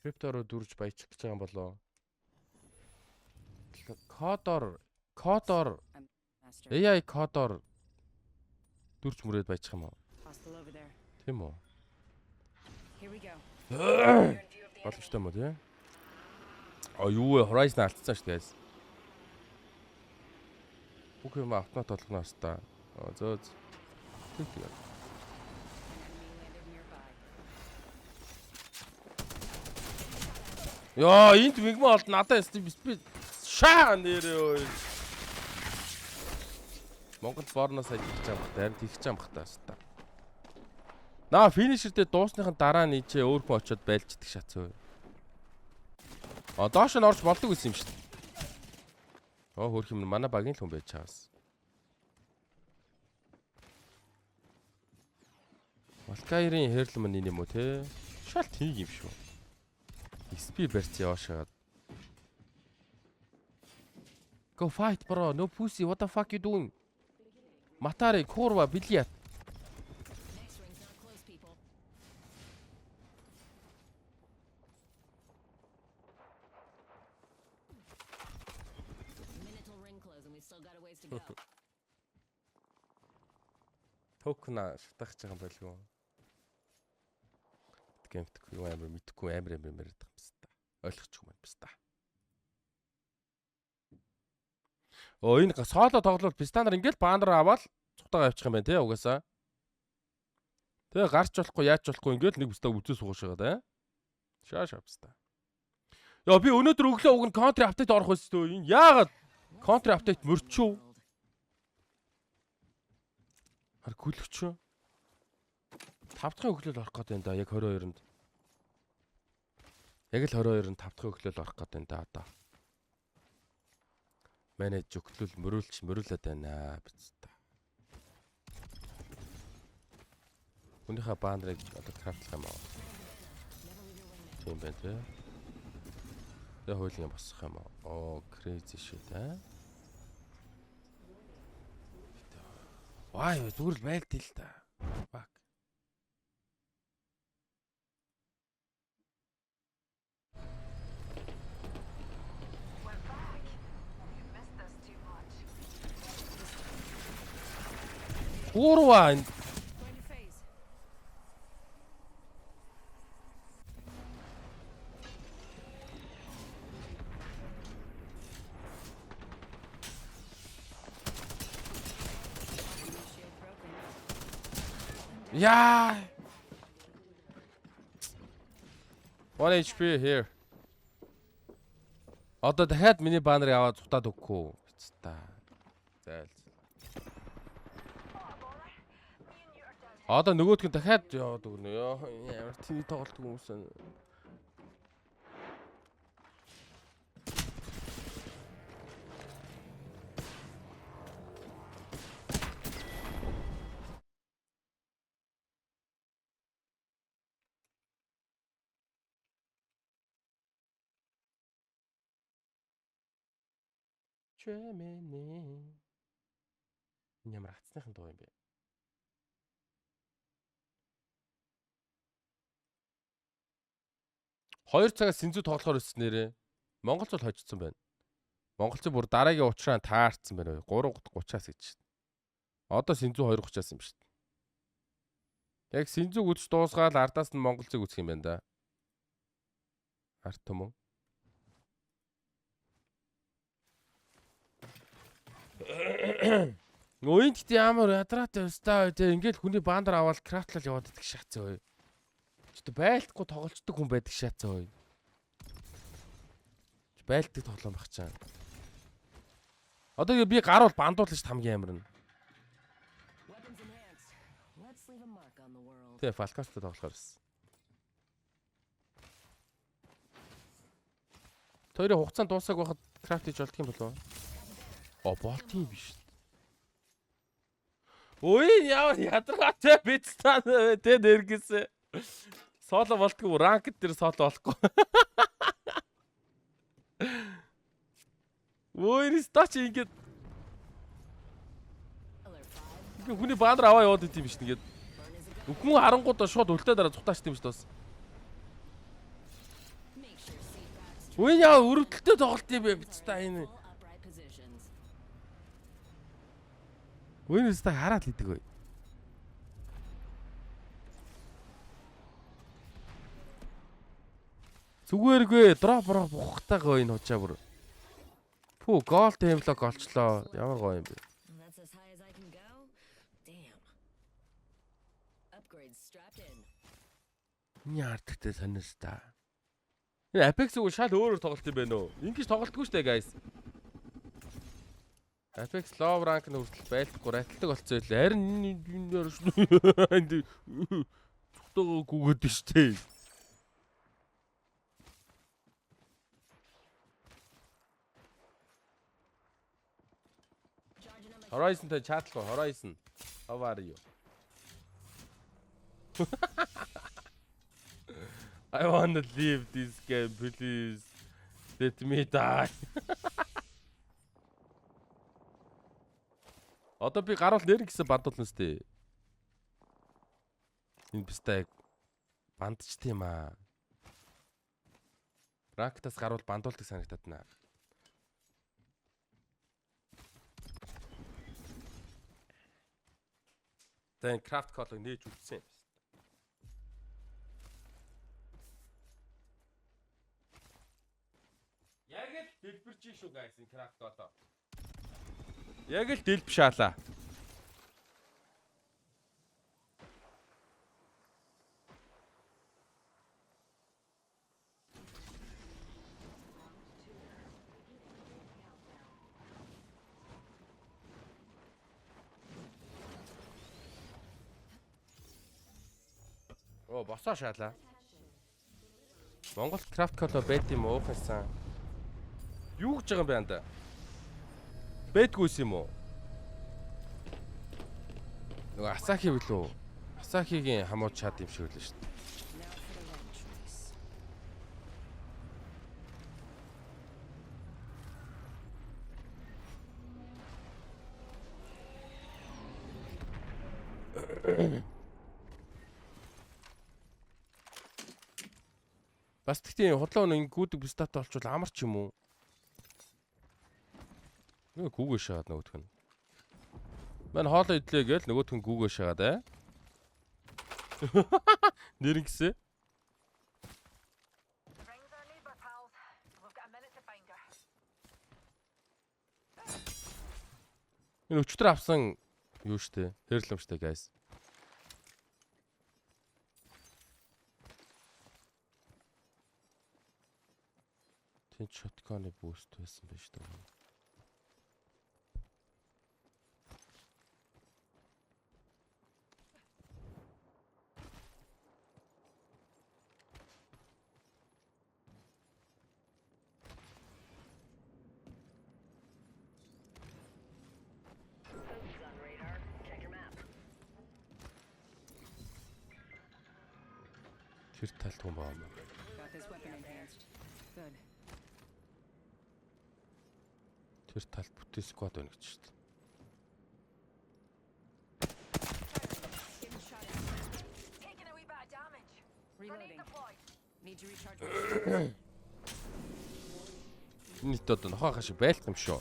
Криптороо дүрж баячих гэж байгаа юм болоо. Кодор AI кодор дүрж мөрөөд баячих юм уу? Тийм үү? Боломжтой юм уу тий? Юу вэ? Horizon алдсан шүү дээ. Бүх юм автомат болгоно хэвээр. Зөө. Тэг. Яа, энд мигмэ олд надад би шаа нэрээ. Монгол борноос ажиж байгаа бах, харин тэгж байгаа бах таа. Наа финишер дээр дуусныхын дараа нь ичээ өөр хүн очиод байлждаг шац өө. Доош нь орж болдог гэсэн юм шүү дээ. Хөрх юм манай багийн л хүн байж чаас. Малкайрын хэрлэн мань юм уу те? Шалт хийг юм шүү. XP барьц яашаад. Go fight bro, no pussy, what the fuck you doing? Матари курва билет. Токна шатах гэж байгаа юм байлгүй. Гэмтгүй юу амар мэдхгүй амар яриад байгаа юм байна. Ойлгочих юм байна та. Энэ соло тоглолт пистанаар ингээл баандар аваад цухтагаа авчих юм байна те угаасаа. Тэгээ гарч болохгүй яаж болохгүй ингээл нэг бүстэ үзээ суугаш байгаа да. Шааш авста. Яа би өнөөдөр өглөө уг нь контри апдейт орох байсан төө. Энэ яагаад контри апдейт мөрчөө? Хар гүлгчөө. 5 дахь өглөөл орох гэдэг юм да. Яг 22-нд. Яг л 22-нд 5 дахь өглөөл орох гэдэг юм да одоо. Менеж өглөөл мөрүүлээд байна биз та. Өнөөхөө баандрыг одоо крафтлах юм аа. Тийм байна те. Тэгээ хуулийн босох юм аа. Crazy shit аа. Вай зүгээр л байлт л та. Fuck. Урва. Яа. 1 HP here. Одоо дахиад миний банерыг аваад цутаад өгөхгүй. Та. Зайл. Одоо нөгөөдг нь дахиад яваад өгнө ёо. Ямар тийм тоглолт хүмүүс байна. Чэмэнэ. Ямар хацсныхан дуу юм бэ? Хоёр цагаас синзүү тоглохоор өссөн нэрээ. Монголч бол хожигдсан байна. Монголч бүр дараагийн уучраа таарцсан байна. 3:30-аас гэж. Одоо синзүү 2:30-аас юм шүү дээ. Яг синзүүг үзэж дуусгаад ардаас нь монголцыг үзэх юм байна да. Арт түмэн. Нөөнд гэдэг ямар ядраатай өстэй те ингээл хүний баандар аваад крафтлал яваад идэх шатсан ой. Ч байлтгүй тоглолцдог хүн байдаг шатсан ой. Байлтдаг тоглоом байх чам. Одоо би гаруул бандуулж хамгийн амар нь. Тэ фалкастай тоглохоор ирсэн. Хоёрын хугацаанд дуусах байхад крафт хийж болдго юм болов уу? Болт юм биш. Ой ямар ядаргаатай битстан тэ нэргэсэ. Соло болтгүй ранкд дээр соло болохгүй. Ой стач ингэж хүний баандар аваа яваад идэв биш нэгэд. Хүн харангуудаа шууд үлдээ дараа цухтаач тийм шүү дээ бас. Үгүй яа өрөвдөлтөй тоглолт юм бэ биз та энэ. Үгүй нэстэ хараад л идэг бай. Зүгээргүй дроп бухтай гоё энэ хучаа бүр. Фу гол таймлог олчлоо. Ямар гоё юм бэ. Яартагтай санаас та. Энэ Apex үгүй шал өөрөөр тоглолт юм байна уу? Ингиж тоглолтгүй штэ guys. Apex low rank нь хүртэл байлдахгүй райталдаг болцсон байлээ. Харин энэ яарч энд цогтойгоо гүгээд штэ. Horizon та чатлах Horizon. How are you? I want to leave this game, please. Let me die. Одоо би гаруул нэр гэсэн бандуулна сте. Энэ бистай бандчт юм аа. Рактас гаруул бандуулдаг санагдаад наа. Тэн крафт колыг нээж үлдсэн юм. Яг л дэлбэрч шүү guys энэ крафт колоо. Яг л дэлбшаалаа. Оо босоо шаалаа. Монгол крафт коло байт юм уу хасан? Юу гэж байгаа юм бэ анда? Бэдгүйс юм уу? Нөгөө Асахи билүү? Асахигийн хамууд чад юм шиг үлээ шүү дээ. Бас тэгтээ худлаа нэг гүдэг бистатаа олчвол амар ч юм уу? Нөгөө гүүгээ шаагаад нөгөөх нь. Мань хоолоо идлээ гээл нөгөөх нь гүүгээ шаагаад нэр ингэсэ. Энэ өчтөр авсан юу штэ? Хэрлэм штэ guys. Тэнч шотконы буст байсан байж таа. Тэр талт хүн баа. Тэр талд бүтээ сквад байна гэж шүү дээ. Нийт одоо нохоо хашиг байлах юм шүү.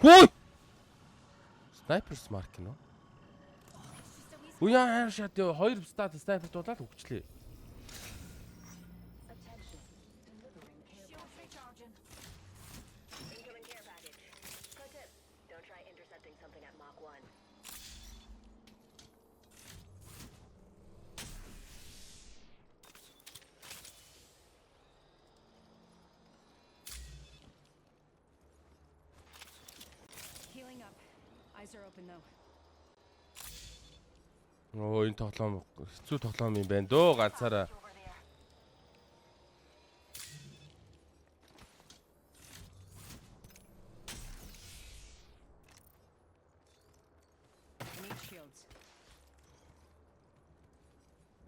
Хөөе! Снайпер смарк нөө. Уяа шат ёо хоёр стат снайпер дуулаад өгчлээ. Оо энэ тоглоом хэцүү тоглоом юм байна дөө ганцаараа.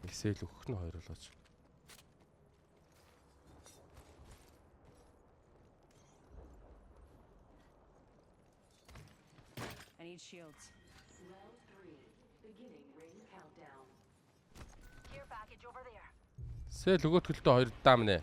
Эсэл өгөх нь хоёр болооч. I need shields. Сэл өгөөтгөлтөө 2 даам нэ.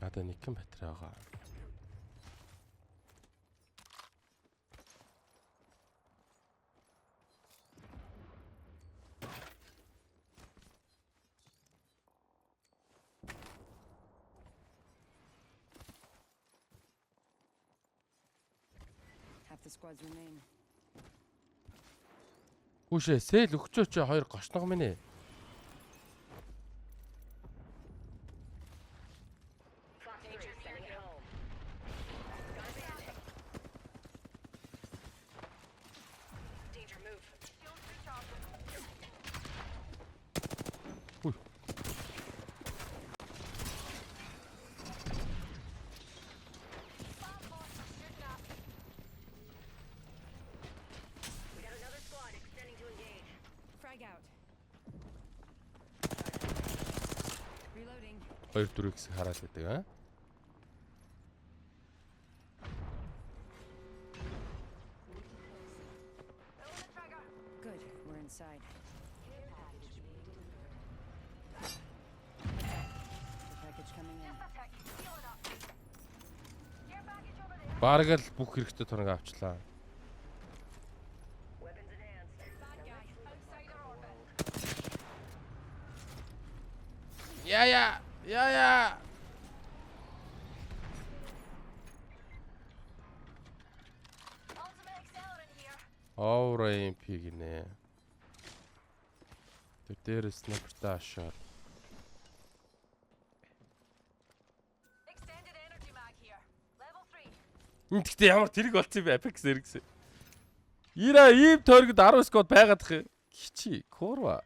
Надад нэг хэн батарей байгаа. The squads remain. Хүүшээ сэл өгчөөч 2 гошног минь ээ. Reloading. 2-4 гэсэн хараад байдаг аа. Good, we're inside. The package coming in. Бараг л бүх хэрэгтэй тоног авчлаа. Яя. Aura MP гинэ. Тэр дээрээс снайпертай ашаар. Тэгтээ ямар тэрэг болцсон бэ Apex эргэсэн. Ира ийм тойрогд 10 сквад байгаад их. Хичи, курва.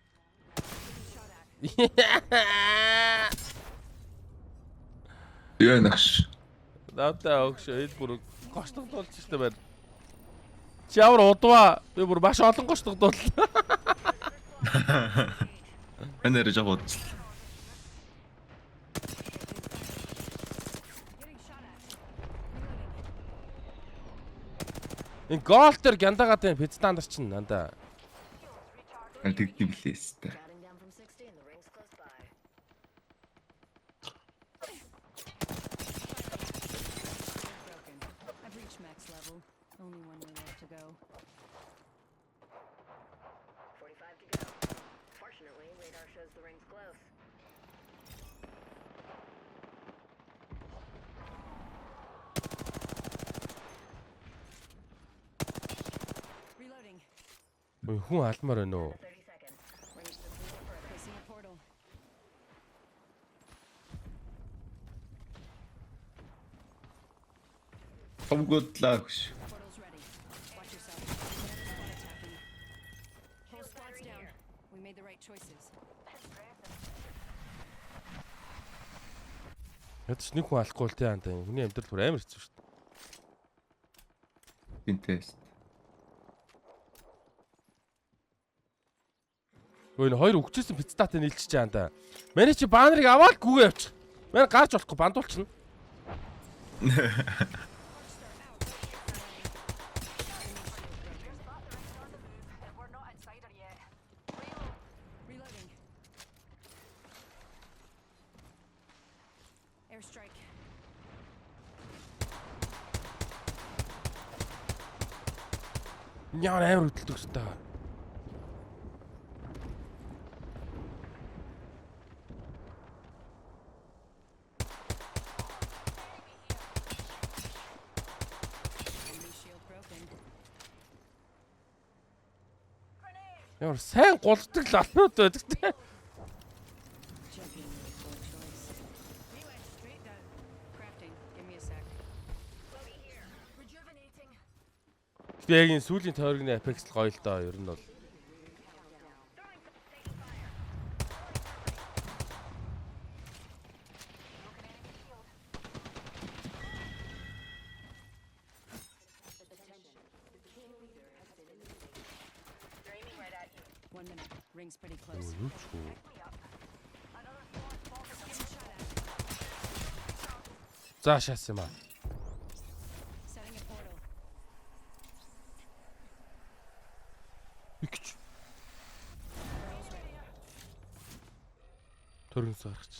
Яа нахш. Давтаа өгшөө эд бүр гоштогдуулж штэ байна. Чи ямар удваа. Би бүр маш олон гоштогдууллаа. Энэр жоо бодсон. Энэ голтер гяндагаад байна пиццаандар чинь нандаа. Тэгдэм билээ өстэй. I've reached max level. Only one way left to go. 45 to go. Fortunately, radar shows the ring's close. Reloading. Хүн алмаар байна уу? 30 seconds. Range the fleet further. Placing a portal. Хамгуудлаа хөш. Portal's ready. Watch yourself. Squad attacking. Whole squad's down. We made the right choices. Ядч нэг хүн алахгүй л тий андаа. Хүний амьдрал бүр амар хэцүү шүү дээ. Тинтэст. Өө энэ хоёр өгчээсэн пиццатай нийлчихэж байгаа андаа. Манай чи банерыг аваад гүгээ явчих. Манай гарч болохгүй бандуулчихна. Reloading. Airstrike. Ямар амар хөдөлдөг шүү дээ. Enemy shield broken. Ямар сайн гулдаг л алнууд байдаг те. Champion made a poor choice. We went straight down. Crafting. Give me a sec. Rejuvenating. Гэтэ яг энэ сүүлийн тойрогны Apex л гоё л доо ер нь бол. 1 minute. Ring's pretty close. Юу ч хөө. Getting shot at. За шаас юм аа. Setting a portal. Игч. Төрөнс гаргач.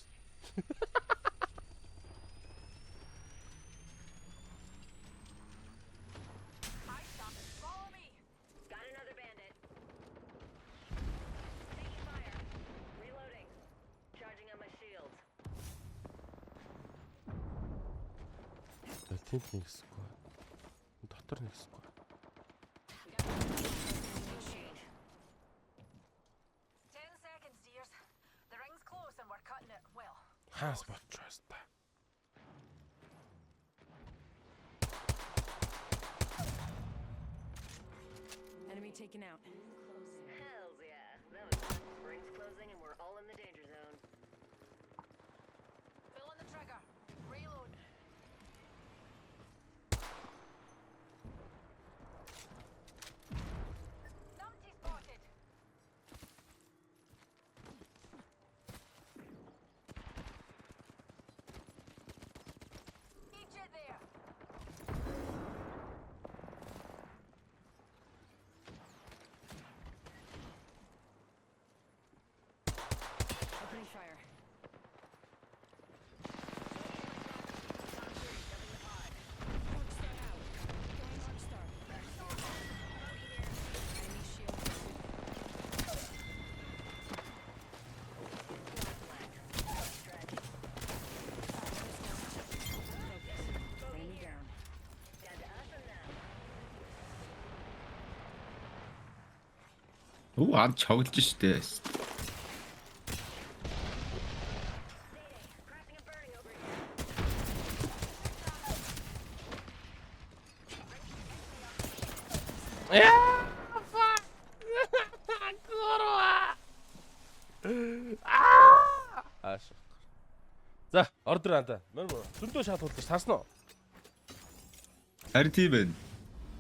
Got another bandit. Taking fire. Reloading. Charging on my shields. Тэнд нэг хэсэггүй. Дотор нэг хэсэггүй. Shade. 10 seconds, dears. The ring's close and we're cutting it well. Хаас ботчоос та. Enemy taken out. Hells yeah. That was fun. Rings closing and we're all in the danger zone. Pulling the trigger. Reload. Numpty spotted. Eat it there. Opening fire. Arcstar out. Going Arcstar. Enemy shield. Focus. Enemy down. Down to us and them. Оо ам чоглож штэ. Crafting and burning over here. Яа! Гурва. Ааш. За, ордер анда. Мөн зөндөө шат хулж сарсан уу? Харин тийм байна.